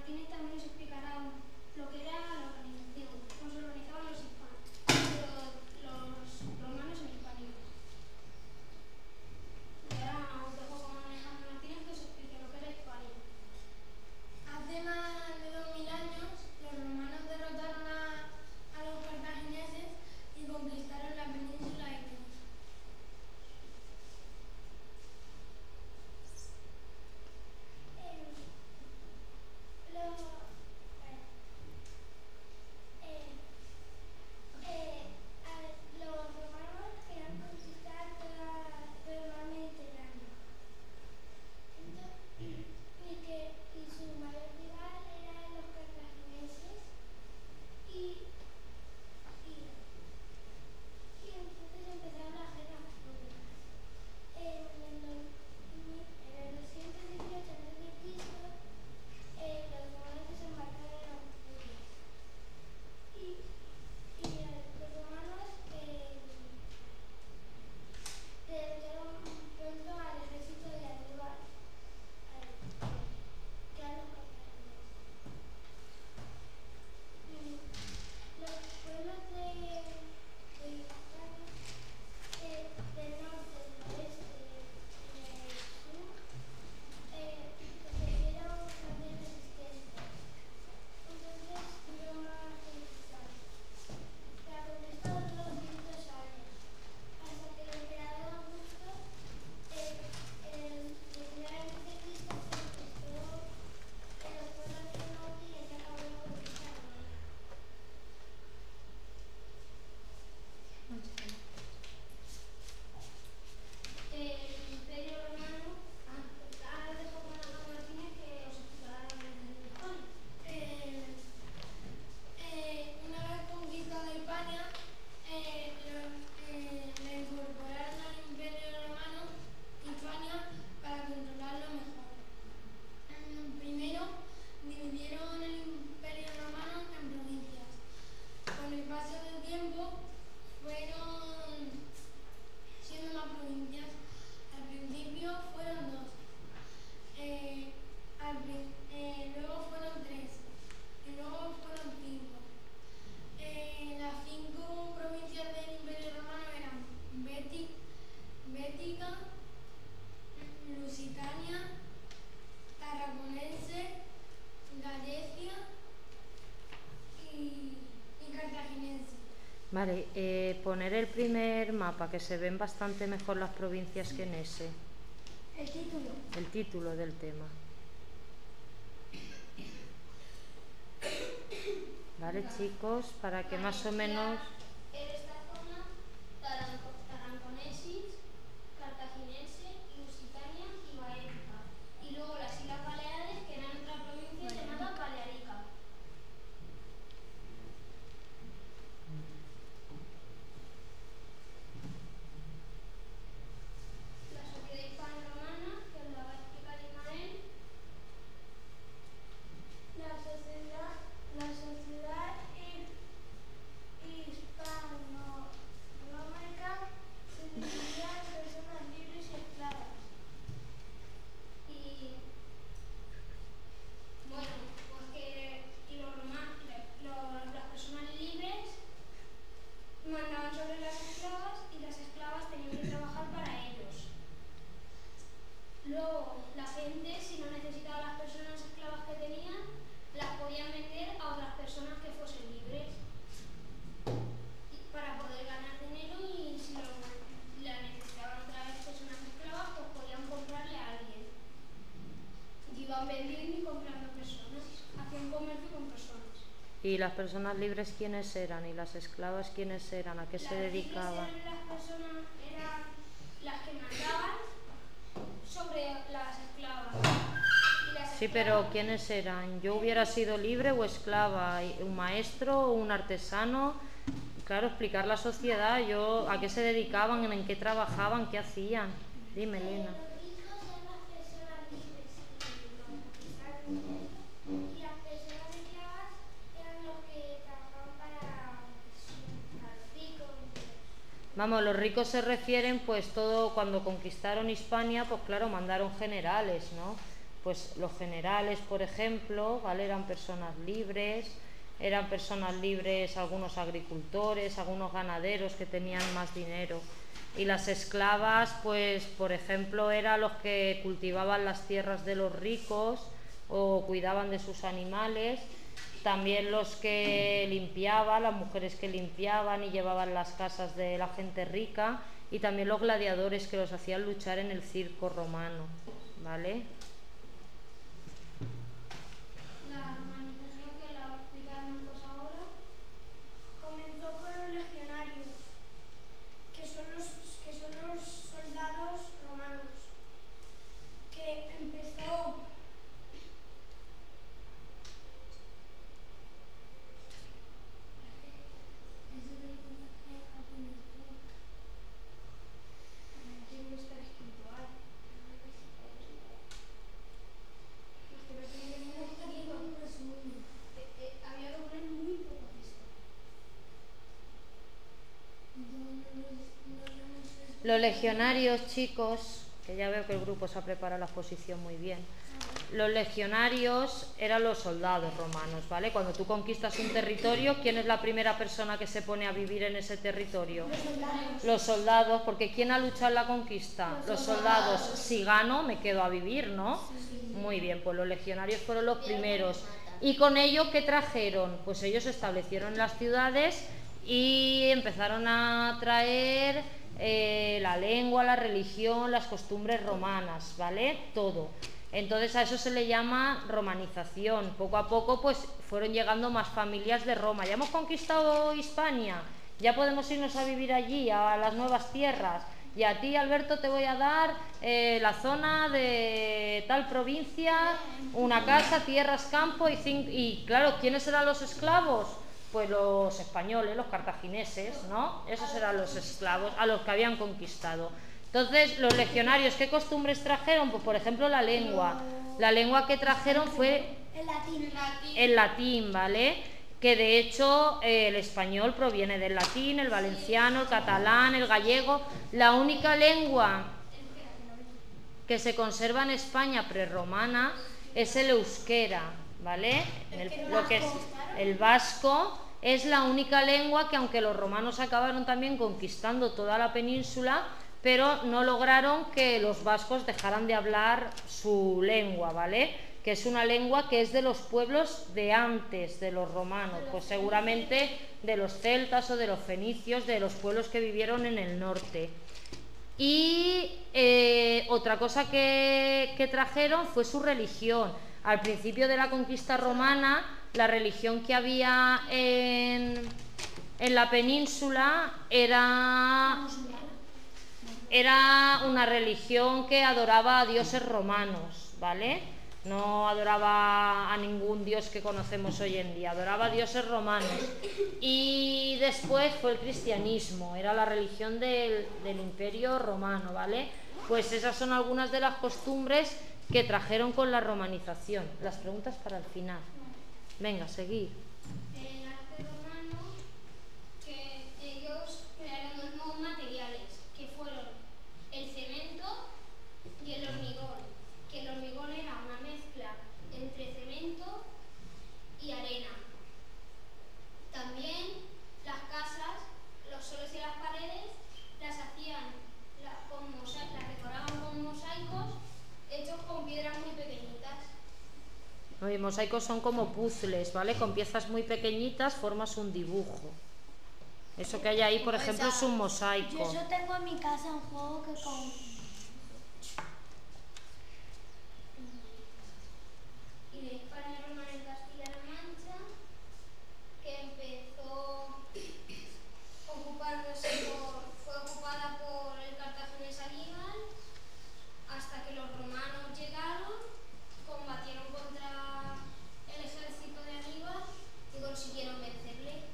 Martínez también nos explicará lo que era la organización, cómo se organizaban los romanos en Hispania. Y ahora os dejo con Alejandro Martínez que os explique lo que era Hispania. Hace más de 2000 años, los romanos derrotaron a los cartagineses y conquistaron la península ibérica. Los romanos querían conquistar todo el mar Mediterráneo. Y su mayor rival eran los cartagineses y entonces empezaron las guerras públicas. En el 218 a.C. Los romanos desembarcaron en Asturias y los romanos derrotaron pronto al ejército de Aníbal, que eran los cartagineses. Los pueblos de Hispania, del norte, del oeste y del sur, ofrecieron grandes resistencias. Entonces tuvieron a conquistar. La conquista duró 200 años, hasta que el emperador Augusto, en el 19 a.C., conquistó los pueblos del norte y así acabó la conquista romana. El Imperio Romano, ahora dejo con Alejandro Martínez que os explicará la organización de Hispania. Una vez conquistada Hispania, le incorporaron al Imperio Romano Hispania para controlarlo mejor. Primero, dividieron el Imperio Romano en provincias. Con el paso del tiempo, fueron siendo más provincias. Al principio fueron dos, luego fueron tres y luego fueron cinco. Las 5 provincias del Imperio Romano eran Bética, Lusitania, Tarraconense, Gallaecia y Cartaginense. Vale, poner el primer mapa, que se ven bastante mejor las provincias que en ese. El título. El título del tema. Vale, chicos, para que más o menos... En esta zona, Tarraconensis, Cartaginense, Lusitania y Gaética. Y luego las Islas Baleares, que eran otra provincia llamada Balearica. La sociedad hispano-romana, que os la va a explicar Ismael. La sociedad hispano-románica se dividía en personas libres y esclavas. Y bueno, las personas libres mandaban sobre las esclavas y las esclavas tenían que trabajar para ellos. Luego, la gente, si no necesitaba las personas esclavas que tenían, las podían vender a otras personas que fuesen libres para poder ganar dinero, y si la necesitaban otra vez personas esclavas, pues podían comprarle a alguien. Y iban vendiendo y comprando personas, hacían comercio con personas. ¿Y las personas libres quiénes eran? ¿Y las esclavas quiénes eran? ¿A qué se dedicaban? Las personas eran las que mandaban sobre las esclavas. Sí, pero ¿quiénes eran? ¿Yo hubiera sido libre o esclava? ¿Un maestro o un artesano? Claro, explicar la sociedad, a qué se dedicaban, en qué trabajaban, qué hacían. Dime, Elena. Los ricos eran las personas libres y las personas esclavas eran los que trabajaban para los ricos. Vamos, los ricos se refieren, pues todo, cuando conquistaron Hispania, pues claro, mandaron generales, ¿no? pues los generales, por ejemplo, ¿vale? Eran personas libres algunos agricultores, algunos ganaderos que tenían más dinero. Y las esclavas, pues, por ejemplo, eran los que cultivaban las tierras de los ricos o cuidaban de sus animales. También los que limpiaban, las mujeres que limpiaban y llevaban las casas de la gente rica, y también los gladiadores que los hacían luchar en el circo romano, ¿vale? La romanización, que la va a explicar Marcos ahora, Comenzó con los legionarios, que son los soldados romanos, que empezó tiene que estar escrito ahí. Pero tiene que estar escrito. Había que poner muy poco texto. Los legionarios, chicos, que ya veo que el grupo se ha preparado la exposición muy bien. Los legionarios eran los soldados romanos, ¿vale? Cuando tú conquistas un territorio, ¿quién es la primera persona que se pone a vivir en ese territorio? Los soldados, porque ¿quién ha luchado en la conquista? Los soldados. Si gano, me quedo a vivir, ¿no? Muy bien, pues los legionarios fueron los primeros. ¿Y con ello qué trajeron? Pues ellos se establecieron en las ciudades y empezaron a traer la lengua, la religión, las costumbres romanas, ¿vale? Todo. Entonces a eso se le llama romanización. Poco a poco pues fueron llegando más familias de Roma. Ya hemos conquistado Hispania, ya podemos irnos a vivir allí, a las nuevas tierras. Y a ti, Alberto, te voy a dar la zona de tal provincia, una casa, tierras, campo y claro, ¿quiénes eran los esclavos? Pues los españoles, los cartagineses, ¿no? Esos eran los esclavos a los que habían conquistado. Entonces, los legionarios, ¿qué costumbres trajeron? Pues, por ejemplo, la lengua. La lengua que trajeron fue el latín, ¿vale? Que de hecho el español proviene del latín, el valenciano, el catalán, el gallego. La única lengua que se conserva en España prerromana es el euskera, ¿vale? Lo que es el vasco es la única lengua que, aunque los romanos acabaron también conquistando toda la península, pero no lograron que los vascos dejaran de hablar su lengua, ¿vale? Que es una lengua que es de los pueblos de antes de los romanos, pues seguramente de los celtas o de los fenicios, de los pueblos que vivieron en el norte. Y otra cosa que trajeron fue su religión. Al principio de la conquista romana, la religión que había en la península era una religión que adoraba a dioses romanos, ¿vale? No adoraba a ningún dios que conocemos hoy en día, adoraba a dioses romanos. Y después fue el cristianismo, era la religión del Imperio Romano, ¿vale? Pues esas son algunas de las costumbres que trajeron con la romanización. Las preguntas para el final. Venga, seguid. El arte romano, que ellos crearon dos nuevos materiales, que fueron el cemento y el hormigón, que el hormigón era una mezcla entre cemento y arena. También las casas, los suelos y las paredes las hacían las decoraban con mosaicos hechos con piedras muy pequeñitas. Los mosaicos son como puzzles, ¿vale? Con piezas muy pequeñitas formas un dibujo. Eso que hay ahí, por ejemplo, es un mosaico. Yo eso tengo en mi casa un juego que con... Y de España romana en Castilla-La Mancha, que empezó fue ocupada por el cartaginés Aníbal, hasta que los romanos llegaron, combatieron contra el ejército de Aníbal y consiguieron vencerle.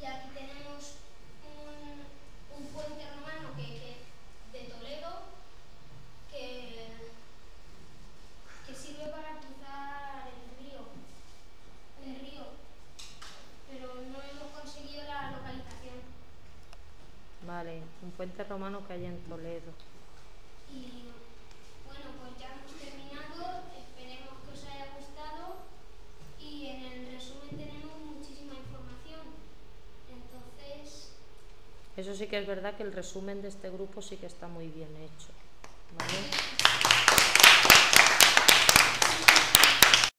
Y aquí tenemos un puente romano de Toledo que sirve para cruzar el río, pero no hemos conseguido la localización. Vale, un puente romano que hay en Toledo. Y bueno, pues ya hemos terminado. Eso sí que es verdad que el resumen de este grupo sí que está muy bien hecho, ¿vale?